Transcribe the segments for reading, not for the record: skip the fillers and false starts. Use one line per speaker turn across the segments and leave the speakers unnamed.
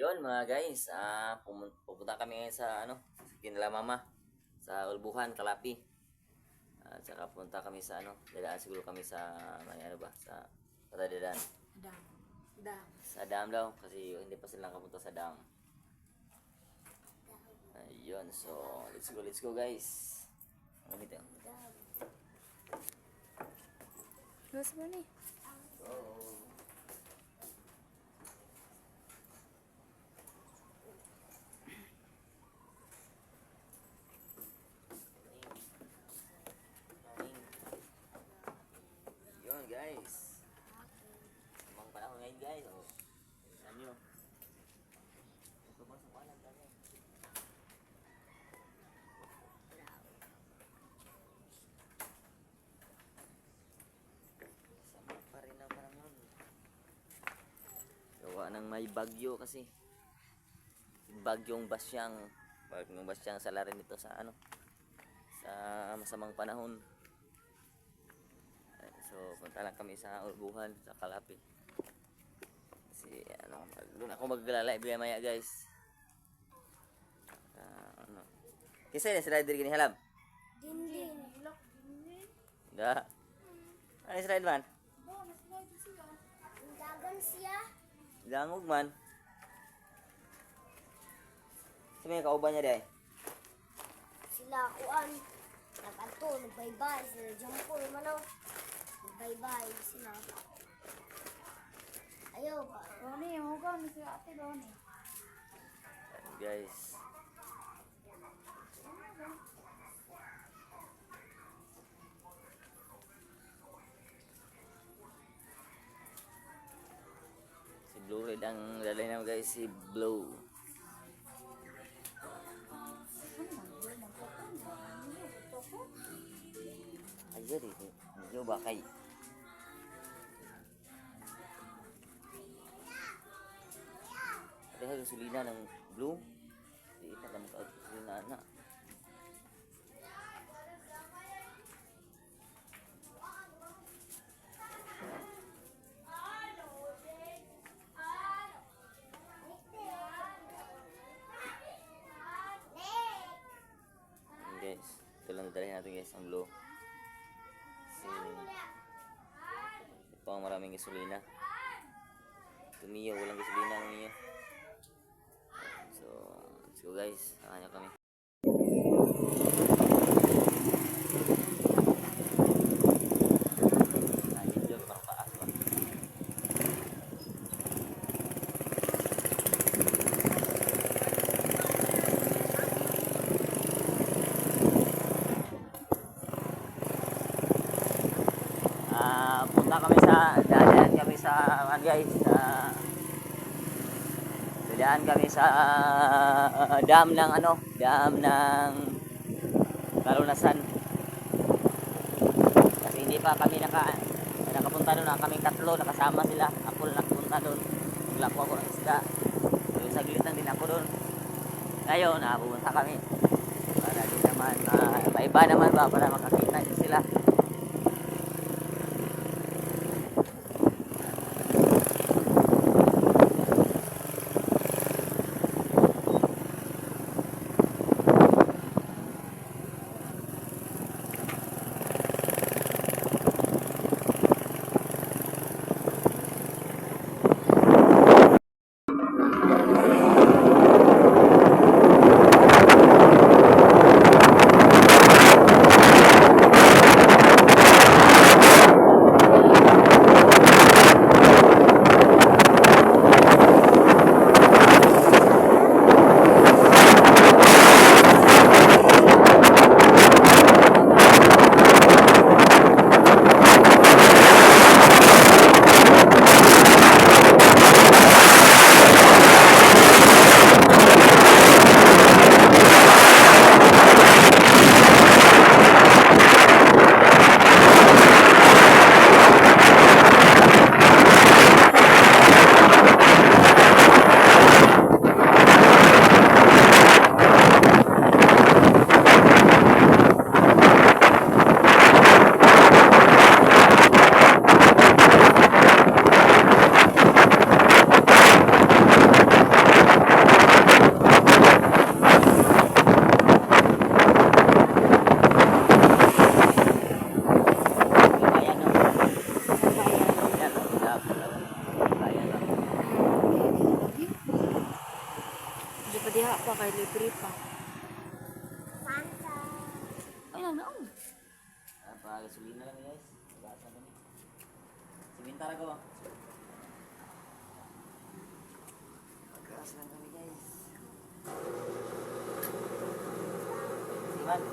Yun mga guys, pupunta kami ngayon sa Kinala Mama sa Ulbuhan, Kalapi. At saka pupunta kami sa dadaan siguro kami sa may sa dadaan.
Dam. Dam.
Sa dam daw kasi hindi pa sila nakapunta sa dam. Ayun, so let's go guys. Ano ito?
Gusto mo ni?
Yun guys. Samang panahon ngayon guys. Oh. Tignan nyo. Ito ba sa kanan kami? Samang pa rin ang panahon. Gawa ng may bagyo kasi. Bagyong Basyang sala rin ito sa sa masamang panahon. So punta lang kami sa Ulbuhan, sa Kalapi. Kasi doon ako magla-live maya guys. Kisay na sila diri gini halab?
Dindin.
Da. Ano sila man?
Dagan siya.
Dangog man. Sino yung kauban niya day?
Sila kuan. Nag-ato, nagbaybay. Sila jumpo, mano. Nagbaybay sila. Ayaw ba? Ronnie, yung hugaw ni sila ate Ronnie.
Guys. Si Blue Red ang lalay naman guys, si Blue. Ayo deh, ayo bakay. Ada gasolina ng Blue. Di ita lang ka gasolina na. Guys, ito lang dadalhin natin guys ang Blue. Ito ang maraming gasolina. Tumiyo, walang gasolina ng Mio. So, let's go guys. Samahan niyo kami. Punta kami dadaan kami sa guys, dadaan kami sa dam ng dam ng Kalunasan. Kasi hindi pa kami nakapunta doon, kaming tatlo nakasama sila. Ako lang nakapunta doon. Naglako ako ng isda. So saglit lang din ako doon. Ngayon pupunta kami para din naman iba naman ba para makakita din sila.
pa kay libre pa.
Fanta.
Ay, nanaon.
Gasolina lang guys. Gas na kami. Simentara ko. Gas lang kami guys. Siman.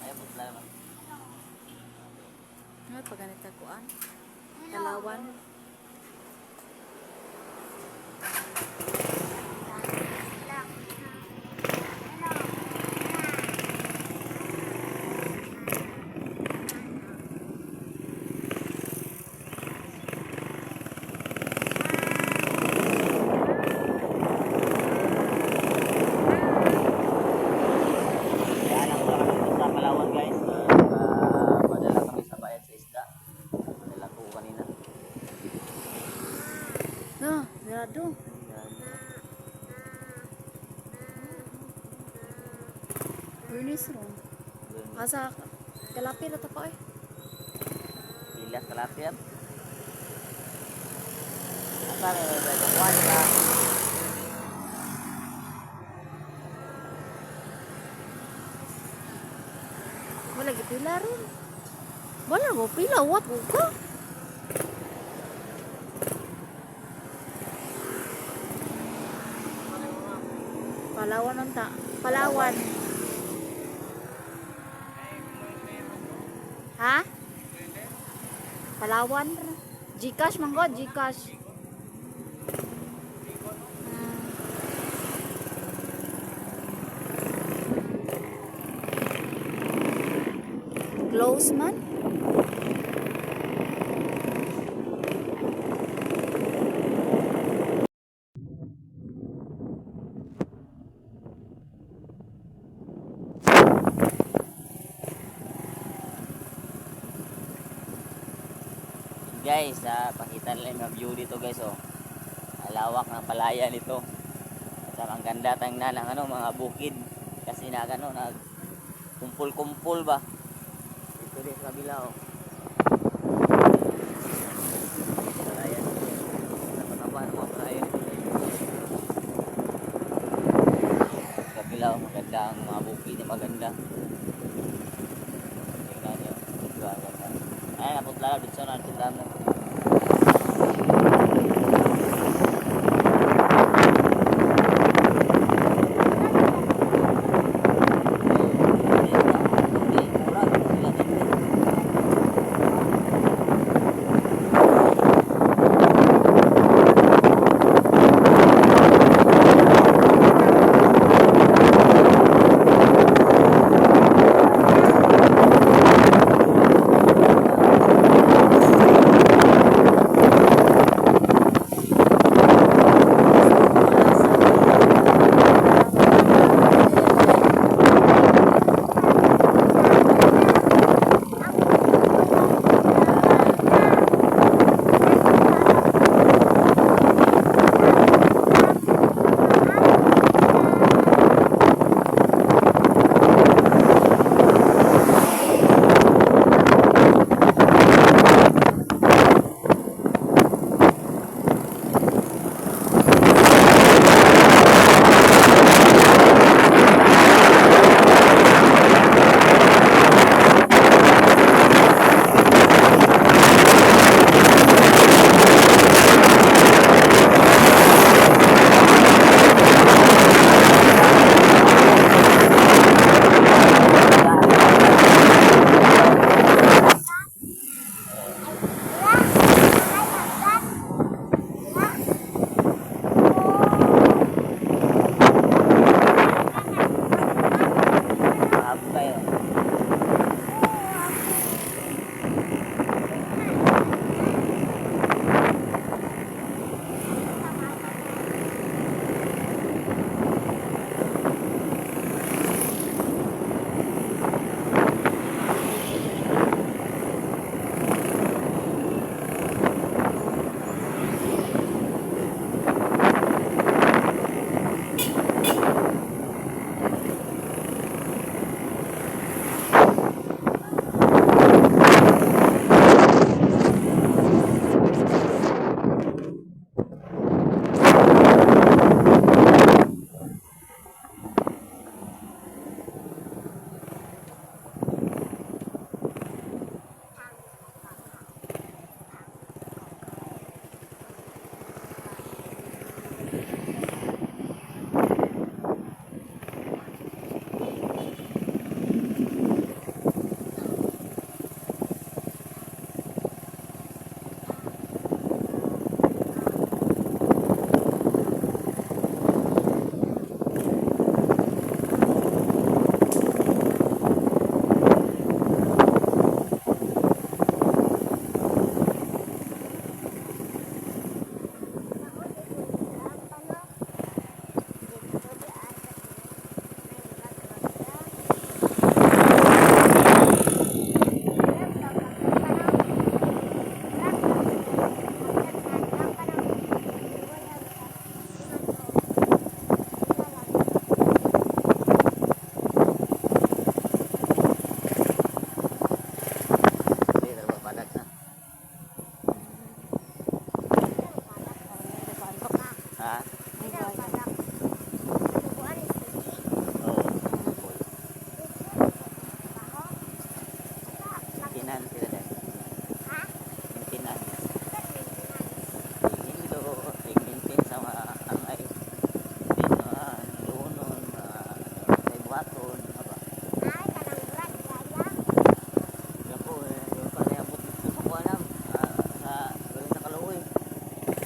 Ayaw po sila naman.
Ay, pag ganito kuan. Kalawan.
Kaya lang wala kami dito sa Palawan guys. Padala kami sa bayan sa isda. Padala ko kanina.
No, sarado. Furnace room. Asa kalapi na pa eh.
Pilas kalapyan. Asa na yung kuwan ka?
Wala gipila ron. Wala mo pila, what mo ka? Palawan ang ta. Palawan. Ha? Palawan. Gcash manggo, Gcash. Close man.
Guys, pakita nila yung view dito guys oh. Malawak ng palaya nito. At ang ganda tingnan ng ano mga bukid kasi nag kumpul-kumpul ba. Dito din sa kabila oh. Palaya. Napataba ng mga palaya nito. Sa kabila oh, maganda ang mga bukid, maganda. Tingnan niyo. Ganda. Ay, naputla dito na tingnan na.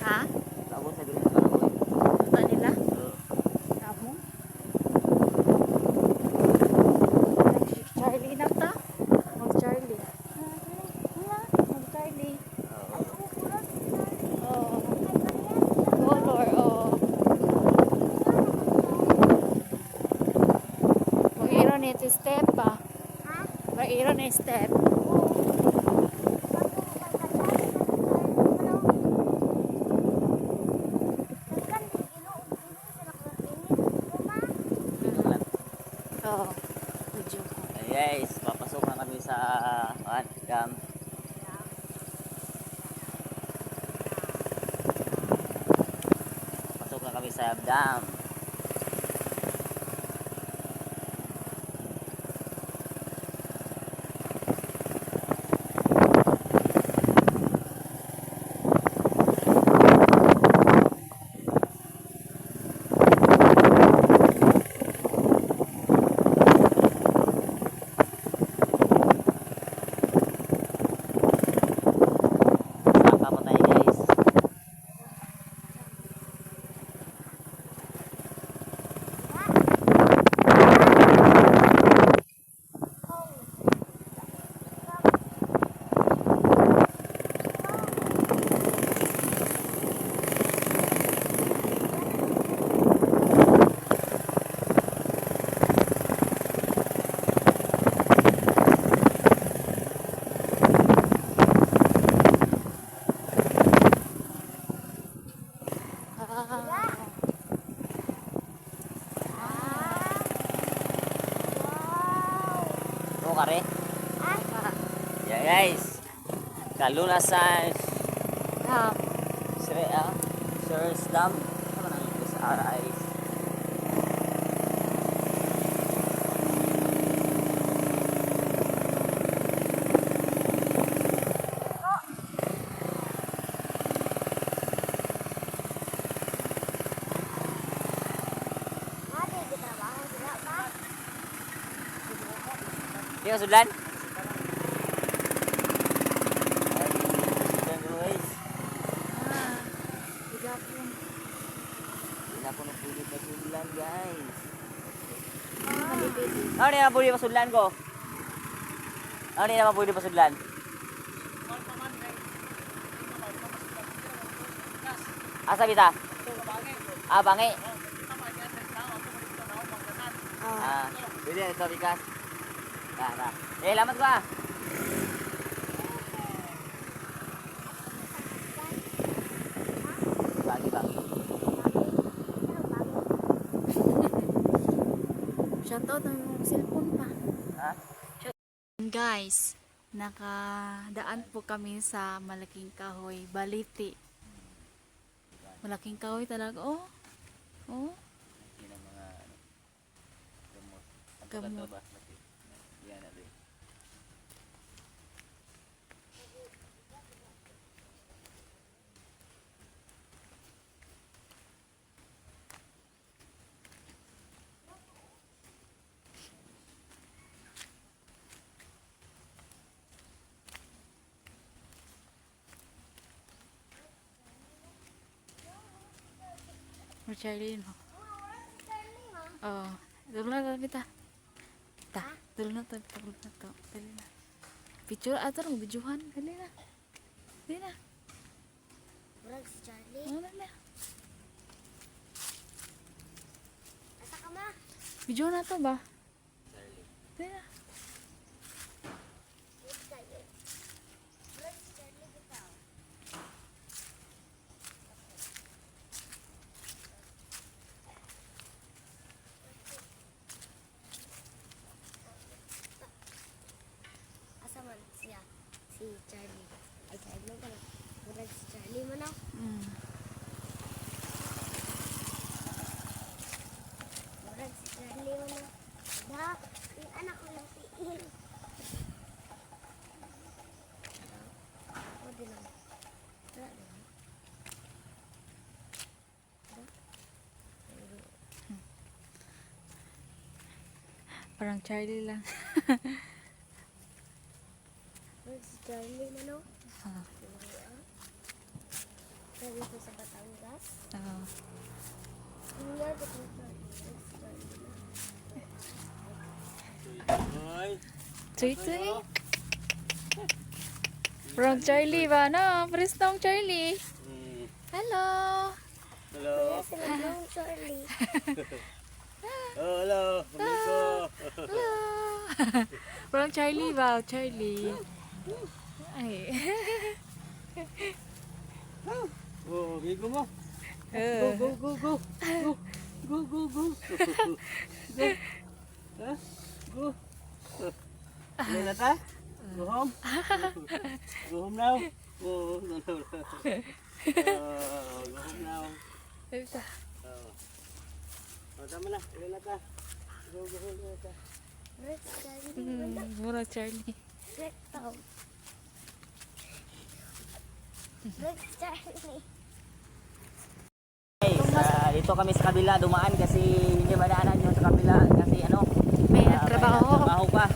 Ha?
Abot sa dili sa kaluoy.
Punta nila?
Oo.
Kamu? Charlie na ta? Mag Charlie. Mag Charlie. Oh. Color, oh. Mag-iro na ito step pa.
Ha?
Mag-iro na step.
Dito lang.
Oo. Video ko.
Guys, papasok na kami sa dam. Pasok na kami sa dam. Saka pa tayo guys. Ito kare. Yeah guys. Kalunasan Sirs Dam. Ano nang English? RIS. Di ka sudlan? Ay, sudlan ko guys.
Igapon.
Hindi na ako napuli pa sudlan guys.
Malibid.
Ano na napuli pa sudlan ko? Ano na napuli pa sudlan? Asa bita? Ah, bangi. Ah, pwede ito bigas. Tara. Lamat ko ah. Bangi.
Shoutout ng cellphone pa.
Ha?
Guys, nakadaan po kami sa Malaking Kahoy, Baliti. Malaking Kahoy talaga. Oh. Oh.
Yun ang mga gamot.
Gamot.
Ba? Yan na din.
Charlie, no? Oh. Dulu na tabi ta. Dulu na tabi ta. Dali na. Picture ato ng videohan. Dali na. Dali na.
Murag si Charlie.
Oh, dali na.
Asa ka ma?
Video na to ba? Dali na.
Wait kayo. Murag si Charlie bitaw. Asa man siya? Si Charlie. Ay, Charlie man ka na. Murag si Charlie man ako. Murag si Charlie man ako. Da, yung anak ko ng tiil. O, din ako. Wala din.
Parang Charlie lang.
Murag si Charlie man ako.
Ah.
Kaya siya dito sa Batangas.
Oo.
New Year, Batangas, Charlie.
Tuy. From Charlie ba? No, Pristong Charlie. Hello.
Hello.
Kaya sila yung Charlie.
Oh, hello. Amigo.
Hello. From Charlie ba? Charlie. Ay.
Oh, amigo mo.
Uh.
Go. Go. Ha? Go. Ano na ta? Go home? Go home now? Oh, no. Go home now.
Ito.
Tama na. Ilan na ta? Go na ta.
Rex, Charlie.
Mura Charlie.
Rex, tao. Rex, Charlie.
Guys, dito kami sa kabila dumaan kasi hindi madaanan yung sa kabila kasi ano,
May
may
trabaho.
trabaho pa.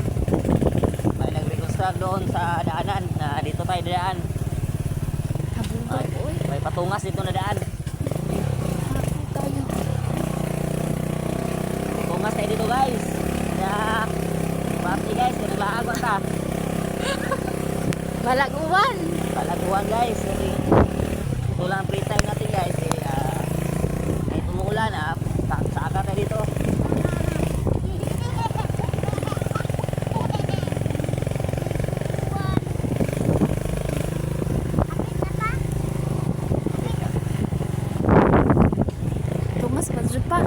May nag-reconstruct doon sa daanan na dito tayo daan.
Habungan po eh.
May patungas dito na daan.
Habungan tayo.
Patungas tayo dito guys. Kaya, pati guys, naglaagwan ta.
Balaguan.
Palaguan guys. Kasi ito lang free time natin guys. Kahit umuulan saka tayo dito.
Tumas budget pa.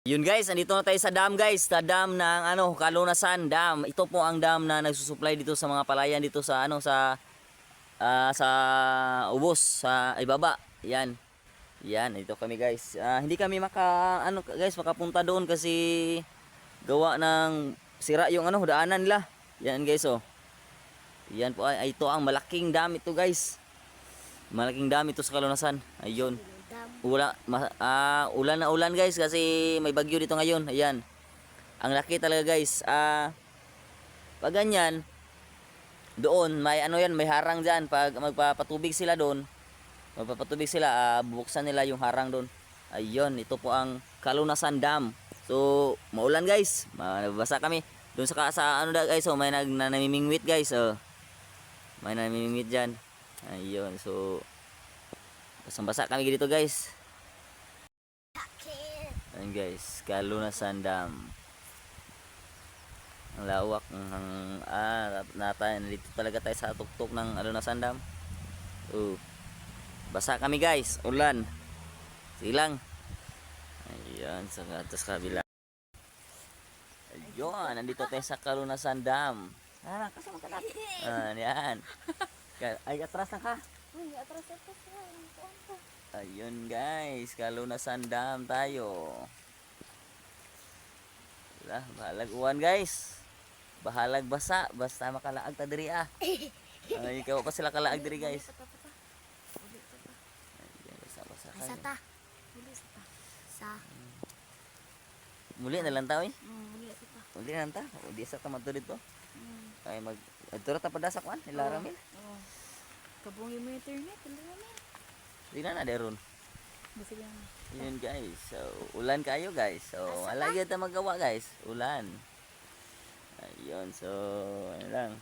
Yun guys, andito na tayo sa dam guys, sa dam ng Kalunasan Dam. Ito po ang dam na nagsusupply dito sa mga palayan dito sa sa ubos sa ibaba. Yan. Yan, ito kami guys. Hindi kami makapunta doon kasi gawa ng sira yung daanan nila. Yan guys oh. Yan po ito ang malaking dam ito guys. Malaking dam ito sa Kalunasan. Ayun. Ulan na ulan guys kasi may bagyo dito ngayon. Ayan. Ang laki talaga guys. Pag ganyan doon may may harang diyan pag magpapatubig sila doon. Magpapatubig sila, bubuksan nila yung harang doon. Ayun, ito po ang Kalunasan Dam. So, maulan guys. Mabasa kami. Doon sa guys, may namimingwit guys. May namimingwit diyan. Ayun, so basang-basa kami dito guys. Ayan guys, Kalunasan Dam. Ang lawak dito talaga tayo sa tuktok ng Kalunasan Dam. Basa kami guys, ulan. Silang. Ayan, sa atas kabila. Ayun, nandito tayo sa Kalunasan Dam. Kasama ka natin. Ayan. Ay, atras na ka. Ayun guys, Kalunasan Dam tayo. Bahalag uwan guys. Bahalag basa, basta makalaag ta diri Ay, ikaw pa sila kalaag diri guys. Ayun, basa kayo.
Sa Sa.
Muli na lang tao eh.
Muli kita.
Muli na lang ta. O di sa tamato dito. Ay adto ta pada sa kwan, nilaramil.
Kabungi mo internet,
Di na deron.
Basta lang.
Yun guys. So, ulan kayo guys. So, wala gyud ta magawa guys. Ulan. Ayun, so ano lang.